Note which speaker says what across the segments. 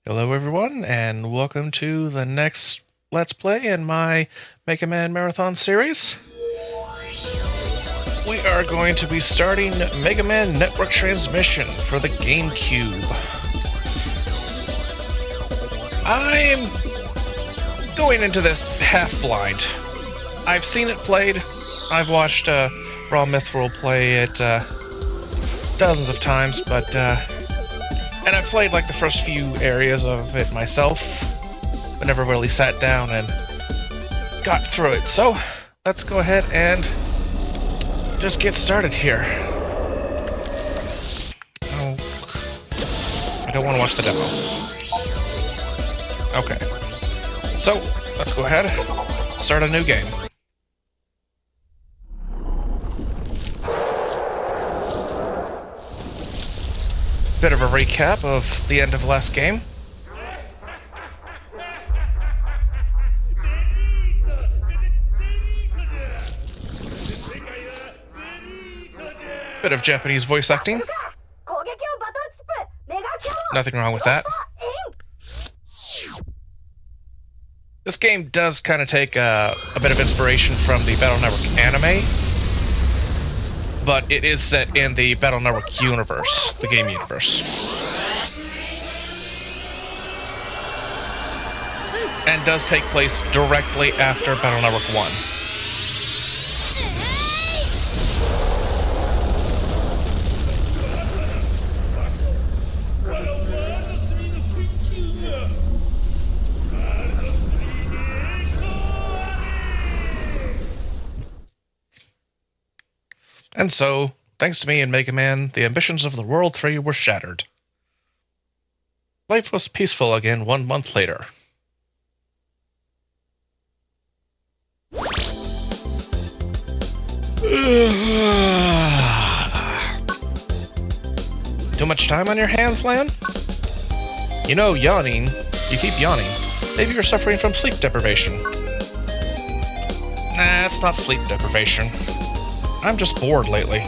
Speaker 1: Hello everyone, and welcome to the next Let's Play in my Mega Man Marathon series. We are going to be starting Mega Man Network Transmission for the Gamecube. I'm going into this half-blind. I've seen it played. I've watched Raw Mithril play it dozens of times, and I've played like the first few areas of it myself, but never really sat down and got through it. So let's go ahead and just get started here. Oh, I don't want to watch the demo. Okay, so let's go ahead, start a new game. Bit of a recap of the end of last game. Bit of Japanese voice acting. Nothing wrong with that. This game does kind of take a bit of inspiration from the Battle Network anime, but it is set in the Battle Network universe, the game universe. And does take place directly after Battle Network 1. And so, thanks to me and Mega Man, the ambitions of the World 3 were shattered. Life was peaceful again 1 month later. Too much time on your hands, Lan? You know, yawning. You keep yawning. Maybe you're suffering from sleep deprivation. Nah, it's not sleep deprivation. I'm just bored lately.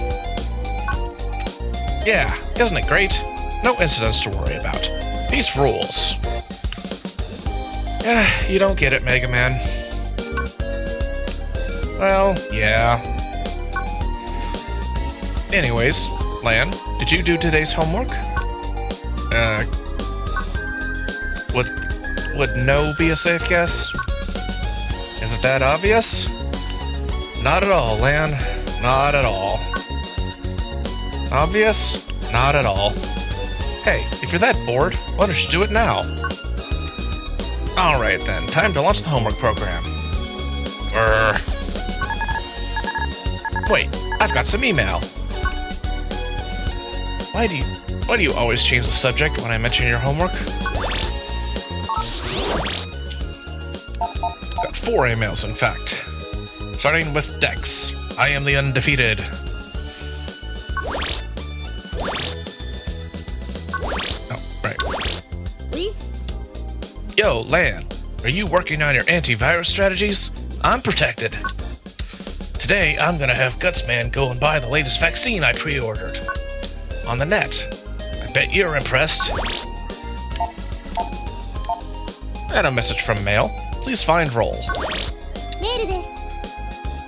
Speaker 1: Yeah, isn't it great? No incidents to worry about. Peace rules. You don't get it, Mega Man. Well, yeah. Anyways, Lan, did you do today's homework? Would no be a safe guess? Is it that obvious? Not at all, Lan. Not at all. Obvious? Not at all. Hey, if you're that bored, why don't you do it now? Alright then, time to launch the homework program. Wait, I've got some email. Why do you always change the subject when I mention your homework? Got 4 emails, in fact. Starting with Dex. I am the undefeated. Oh, right. Yo, Lan, are you working on your antivirus strategies? I'm protected. Today, I'm gonna have Gutsman go and buy the latest vaccine I pre-ordered. On the net. I bet you're impressed. And a message from Mail. Please find Roll.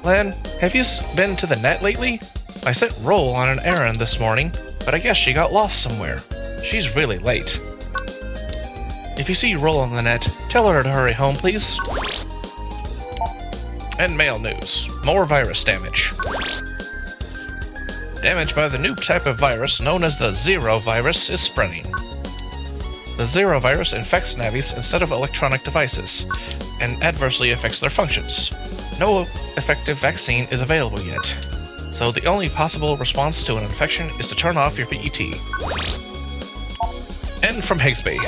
Speaker 1: Lan, have you been to the net lately? I sent Roll on an errand this morning, but I guess she got lost somewhere. She's really late. If you see Roll on the net, tell her to hurry home, please. And Mail news. More virus damage. Damage by the new type of virus known as the Zero virus is spreading. The Zero virus infects navis instead of electronic devices, and adversely affects their functions. No effective vaccine is available yet, so the only possible response to an infection is to turn off your PET. And from Higsby.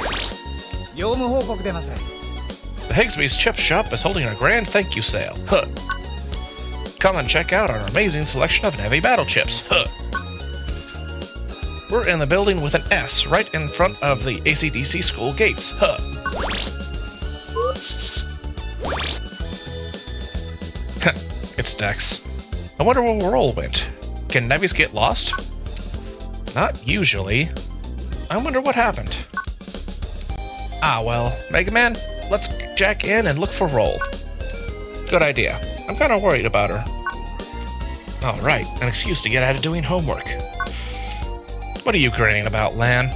Speaker 1: The Higsby's Chip Shop is holding a grand thank you sale. Huh. Come and check out our amazing selection of Navi battle chips. Huh. We're in the building with an S right in front of the AC/DC school gates. Huh. It's Dex. I wonder where Roll went. Can Navis get lost? Not usually. I wonder what happened. Ah, well, Mega Man, let's jack in and look for Roll. Good idea. I'm kind of worried about her. Alright, an excuse to get out of doing homework. What are you grinning about, Lan?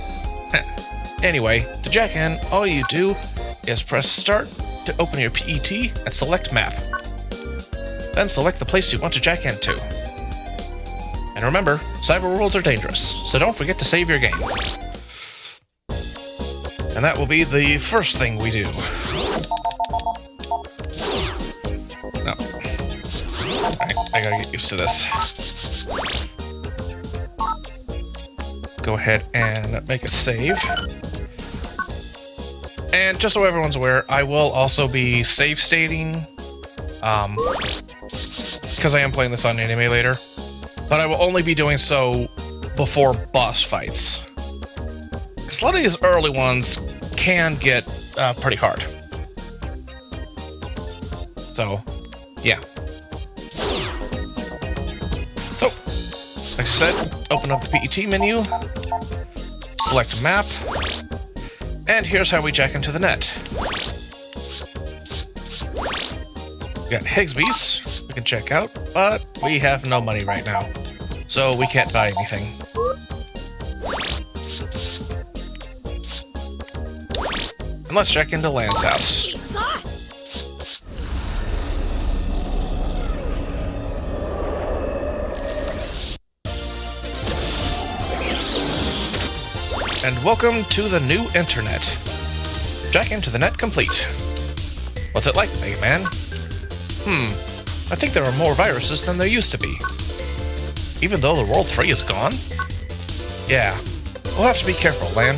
Speaker 1: Anyway, to jack in, all you do is press Start to open your PET and select Map. Then select the place you want to jack into. And remember, cyber worlds are dangerous, so don't forget to save your game. And that will be the first thing we do. No. Alright, I gotta get used to this. Go ahead and make a save. And just so everyone's aware, I will also be save stating, because I am playing this on an emulator, but I will only be doing so before boss fights. Because a lot of these early ones can get pretty hard. So, yeah. So, like I said, open up the PET menu, select Map, and here's how we jack into the net. We got Higsby's we can check out, but we have no money right now, so we can't buy anything. And let's check into Lan's house. And welcome to the new internet. Jack into the net complete. What's it like, Mega Man? I think there are more viruses than there used to be. Even though the World 3 is gone? Yeah, we'll have to be careful, Lan.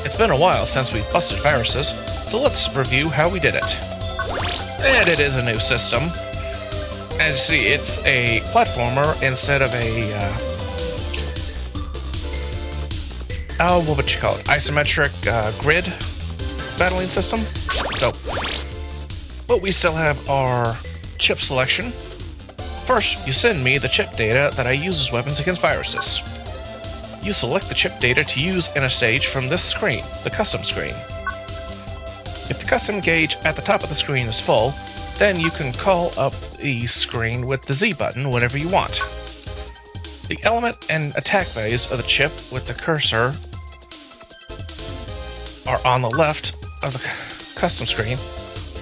Speaker 1: It's been a while since we've busted viruses, so let's review how we did it. And it is a new system. As you see, it's a platformer instead of a, what would you call it? Isometric grid battling system. So, but we still have our chip selection. First, you send me the chip data that I use as weapons against viruses. You select the chip data to use in a stage from this screen, the custom screen. If the custom gauge at the top of the screen is full, then you can call up the screen with the Z button whenever you want. The element and attack values of the chip with the cursor are on the left of the custom screen,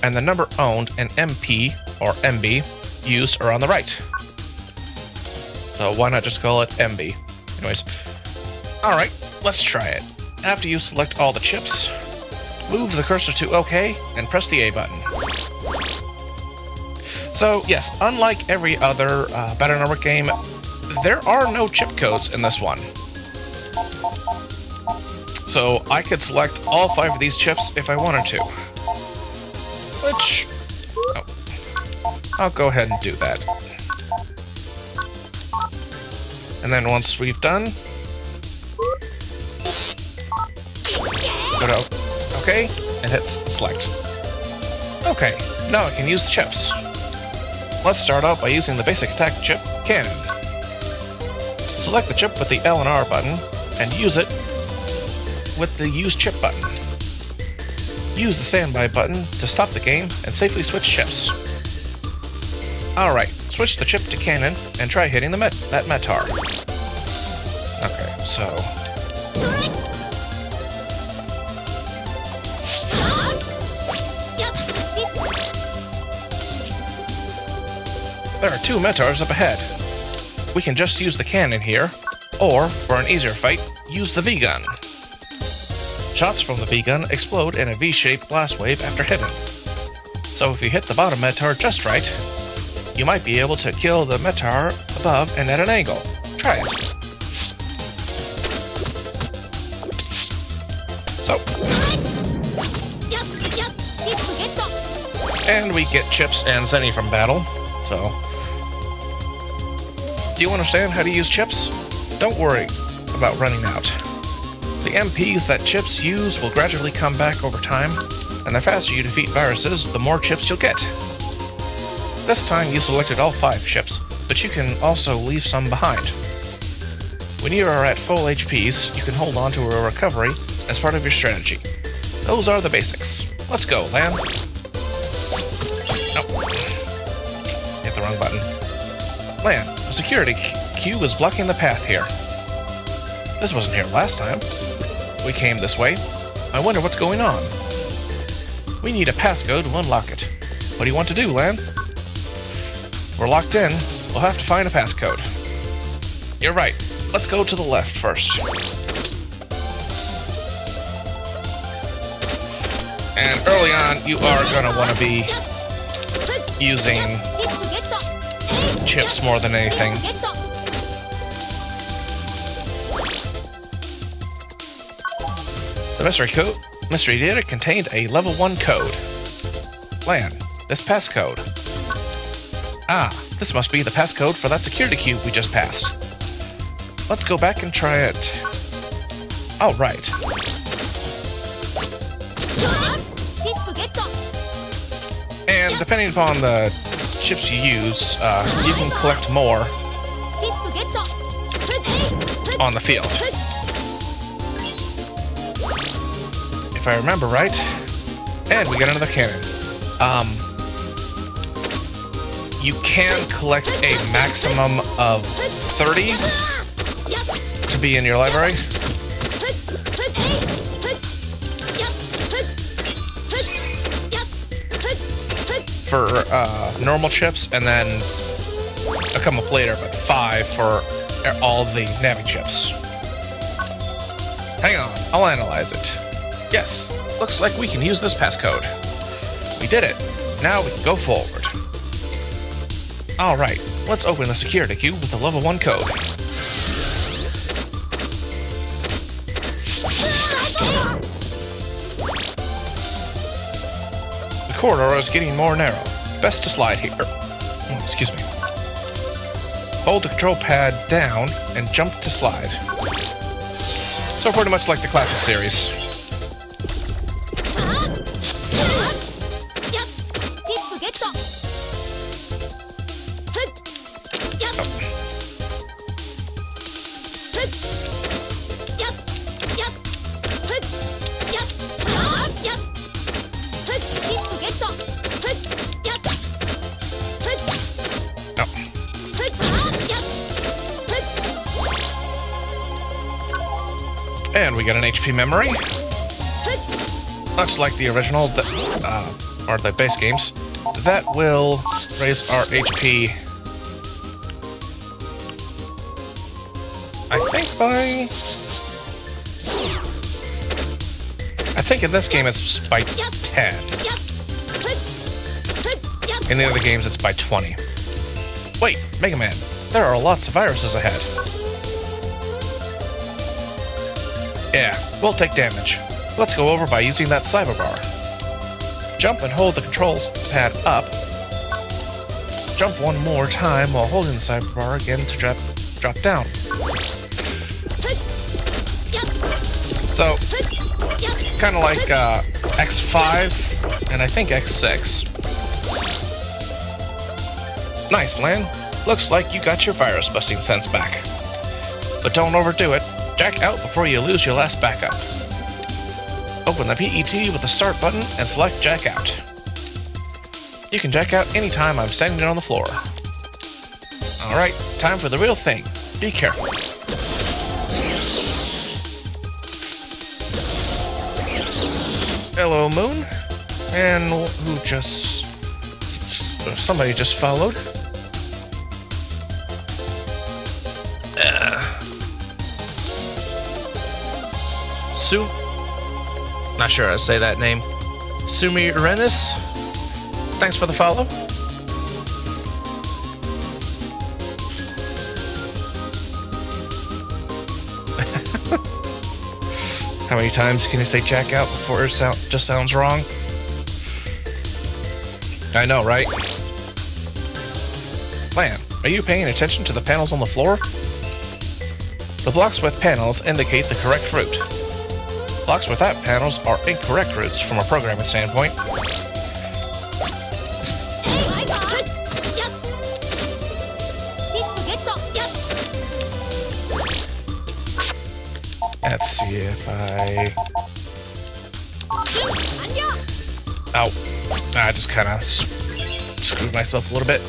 Speaker 1: and the number owned and MP or MB used are on the right. So why not just call it MB? Anyways, alright, let's try it. After you select all the chips, move the cursor to OK and press the A button. So yes, unlike every other Battle Network game, there are no chip codes in this one. So I could select all 5 of these chips if I wanted to. Which, I'll go ahead and do that. And then once we've done, go to OK and hit select. Okay, now I can use the chips. Let's start out by using the basic attack chip, Cannon. Select the chip with the L and R button and use it with the Use Chip button. Use the standby button to stop the game and safely switch chips. Alright, switch the chip to Cannon and try hitting that Metar. Okay, so... there are 2 Metars up ahead. We can just use the cannon here, or, for an easier fight, use the V-gun. Shots from the V-gun explode in a V-shaped blast wave after hitting. So if you hit the bottom Metar just right, you might be able to kill the Metar above and at an angle. Try it. So. And we get chips and Zenny from battle, so. Do you understand how to use chips? Don't worry about running out. The MPs that chips use will gradually come back over time, and the faster you defeat viruses, the more chips you'll get. This time you selected all 5 chips, but you can also leave some behind. When you are at full HPs, you can hold on to a recovery as part of your strategy. Those are the basics. Let's go, Lan. Nope. Hit the wrong button. Lan, the security cube is blocking the path here. This wasn't here last time. We came this way. I wonder what's going on. We need a passcode to unlock it. What do you want to do, Lan? We're locked in. We'll have to find a passcode. You're right. Let's go to the left first. And early on, you are going to want to be using chips more than anything. The mystery data contained a level 1 code. Lan, this passcode. Ah, this must be the passcode for that security cube we just passed. Let's go back and try it. All right. And depending upon the chips you use, you can collect more on the field. If I remember right. And we got another cannon. You can collect a maximum of 30 to be in your library. For normal chips, and then a come up later, but 5 for all the Navi chips. Hang on, I'll analyze it. Yes, looks like we can use this passcode. We did it. Now we can go forward. Alright, let's open the security cube with the level 1 code. The corridor is getting more narrow. Best to slide here. Oh, excuse me. Hold the control pad down and jump to slide. So pretty much like the classic series. And we got an HP memory. Much like the original, or the base games, that will raise our HP. I think in this game it's by 10. In the other games it's by 20. Wait, Mega Man, there are lots of viruses ahead. Yeah, we'll take damage. Let's go over by using that cyber bar. Jump and hold the control pad up. Jump one more time while holding the cyber bar again to drop down. So, kind of like X5 and I think X6. Nice, Lan. Looks like you got your virus busting sense back. But don't overdo it. Jack out before you lose your last backup. Open the PET with the start button and select Jack out. You can jack out anytime I'm standing on the floor. Alright, time for the real thing. Be careful. Hello, Moon. And who just... somebody just followed. Not sure how to say that name. Sumi Renis. Thanks for the follow. How many times can you say jack out before it just sounds wrong? I know, right? Lan, are you paying attention to the panels on the floor? The blocks with panels indicate the correct route. Blocks without panels are incorrect routes from a programming standpoint. Let's see if I... Ow. I just kind of screwed myself a little bit.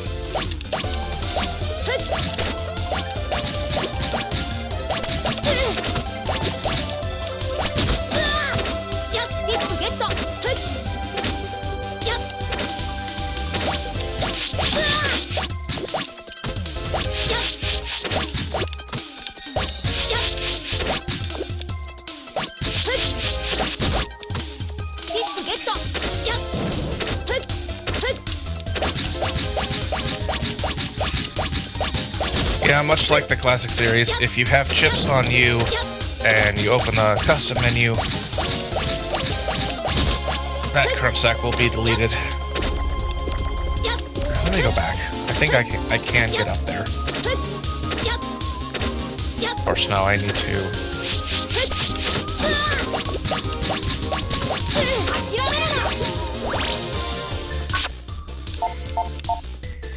Speaker 1: Yeah, much like the classic series, if you have chips on you and you open the custom menu, that crunch sack will be deleted. Let me go back. I think I can get up there. Of course, now I need to...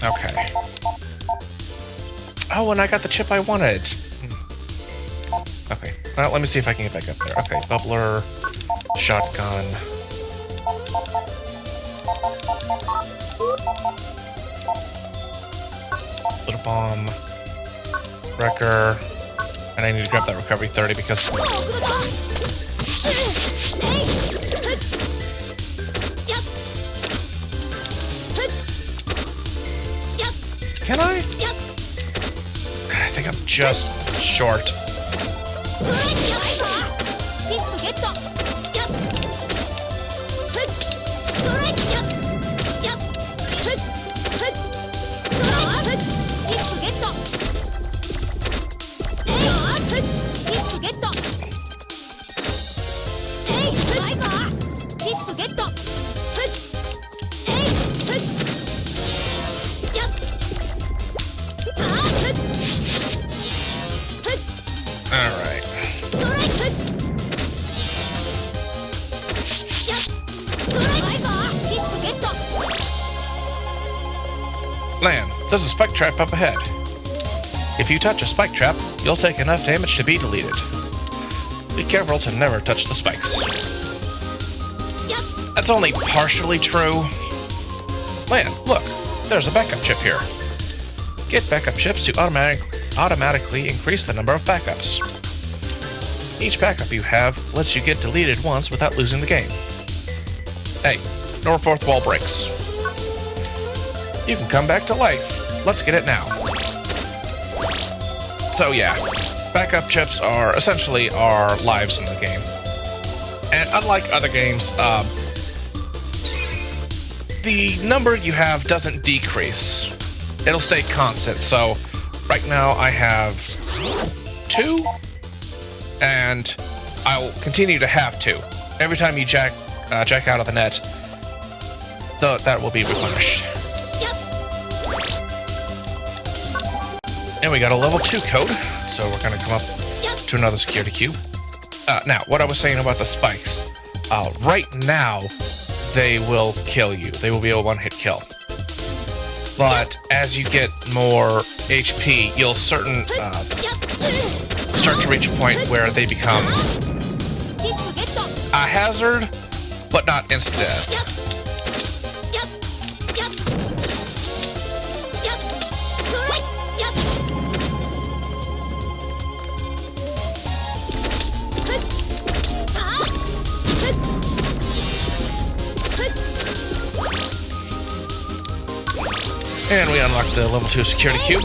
Speaker 1: Okay. Oh, and I got the chip I wanted. Okay. Well, let me see if I can get back up there. Okay, bubbler, shotgun. Little bomb. Wrecker. And I need to grab that recovery 30 because... Can I? I think I'm just short. Lan, there's a spike trap up ahead. If you touch a spike trap, you'll take enough damage to be deleted. Be careful to never touch the spikes. That's only partially true. Lan, look, there's a backup chip here. Get backup chips to automatically increase the number of backups. Each backup you have lets you get deleted once without losing the game. Hey, no fourth wall breaks. You can come back to life. Let's get it now. So yeah, backup chips are essentially our lives in the game. And unlike other games, the number you have doesn't decrease. It'll stay constant. So right now I have 2, and I'll continue to have 2. Every time you jack out of the net, that will be replenished. And we got a level 2 code, so we're gonna come up to another security cube. Now, what I was saying about the spikes. Right now, they will kill you. They will be a one-hit kill. But as you get more HP, you'll start to reach a point where they become a hazard, but not instant death. And we unlocked the level 2 security cube.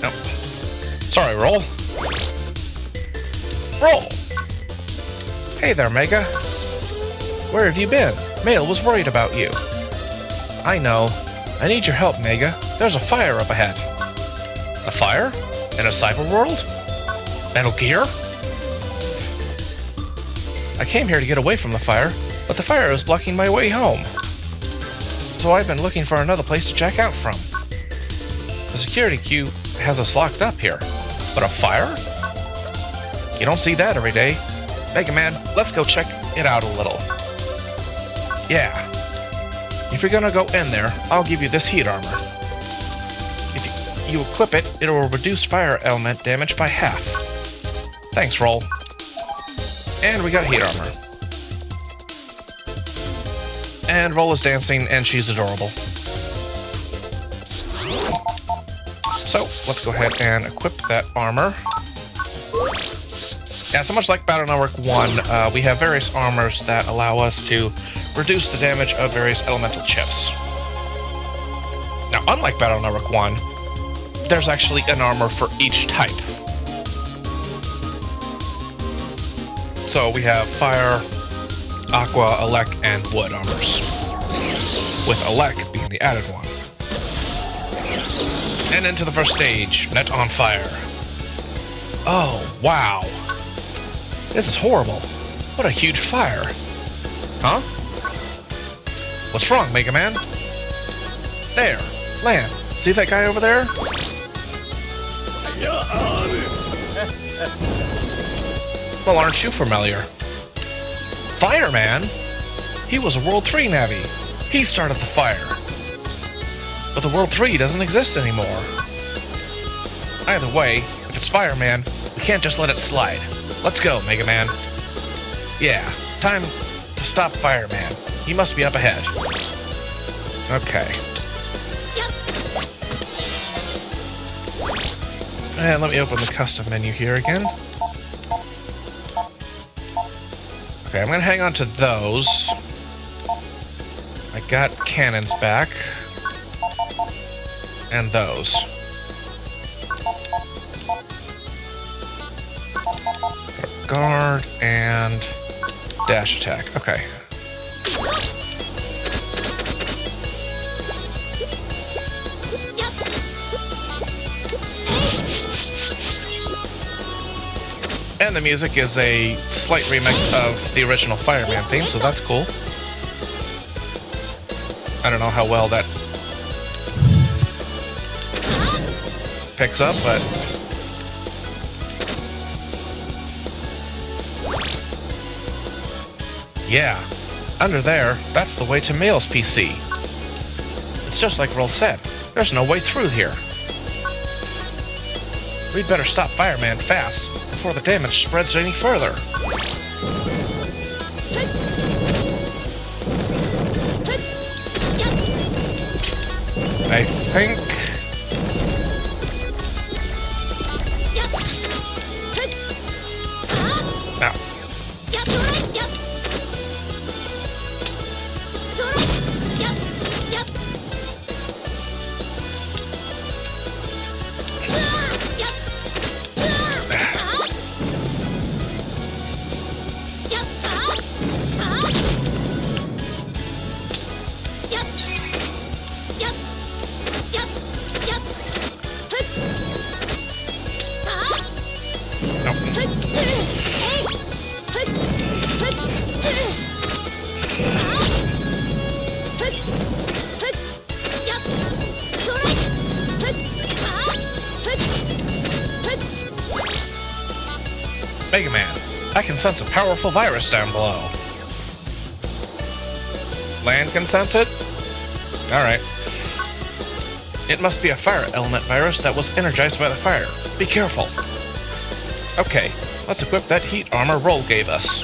Speaker 1: Nope. Sorry, Roll. Roll! Hey there, Mega. Where have you been? Mail was worried about you. I know. I need your help, Mega. There's a fire up ahead. A fire? In a cyber world? Metal Gear? I came here to get away from the fire, but the fire is blocking my way home. So I've been looking for another place to check out from. The security queue has us locked up here, but a fire? You don't see that every day. Mega Man, let's go check it out a little. Yeah. If you're gonna go in there, I'll give you this heat armor. If you equip it, it will reduce fire element damage by half. Thanks, Roll. And we got heat armor. And Roll is dancing, and she's adorable. So, let's go ahead and equip that armor. Yeah, so much like Battle Network 1, we have various armors that allow us to reduce the damage of various elemental chips. Now, unlike Battle Network 1, there's actually an armor for each type. So we have Fire, Aqua, Elec, and Wood armors, with Elec being the added one. And into the first stage, Net on Fire. Oh, wow. This is horrible. What a huge fire. Huh? What's wrong, Mega Man? There, Lan. See that guy over there? Well, aren't you familiar? Fireman? He was a World 3 Navi. He started the fire. But the World 3 doesn't exist anymore. Either way, if it's Fireman, we can't just let it slide. Let's go, Mega Man. Yeah, time to stop Fireman. He must be up ahead. Okay. And let me open the custom menu here again. Okay, I'm gonna hang on to those. I got cannons back. And those. Guard and dash attack. Okay. And the music is a slight remix of the original Fireman theme, so that's cool. I don't know how well that picks up, but yeah, under there, that's the way to Mail's PC. It's just like Roll said, there's no way through here. We'd better stop Fireman fast, before the damage spreads any further. I think... Now. Mega Man, I can sense a powerful virus down below. Lan can sense it? Alright. It must be a fire element virus that was energized by the fire. Be careful. Okay, let's equip that heat armor Roll gave us.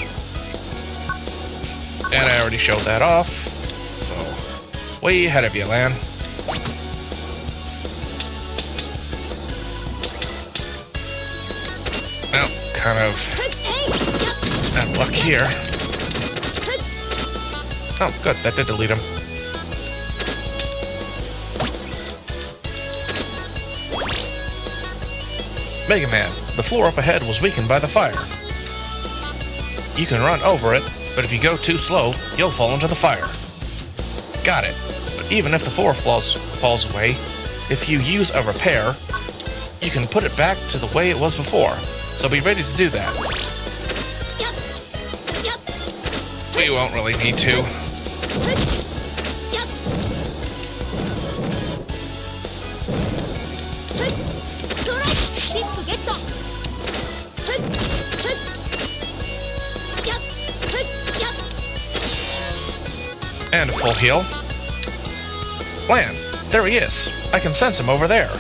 Speaker 1: And I already showed that off, so way ahead of you, Lan. Well, kind of bad luck here. Oh, good, that did delete him. Mega Man, the floor up ahead was weakened by the fire. You can run over it, but if you go too slow, you'll fall into the fire. Got it. But even if the floor falls away, if you use a repair, you can put it back to the way it was before. So be ready to do that. We won't really need to. And a full heal. Lan, there he is. I can sense him over there.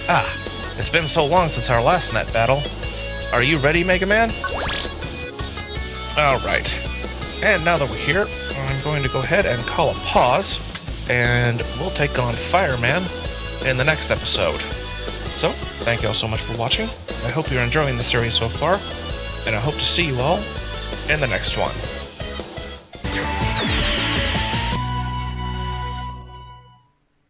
Speaker 1: Ah, it's been so long since our last net battle. Are you ready, Mega Man? Alright. And now that we're here, I'm going to go ahead and call a pause, and we'll take on Fireman in the next episode. So, thank you all so much for watching. I hope you're enjoying the series so far, and I hope to see you all in the next one.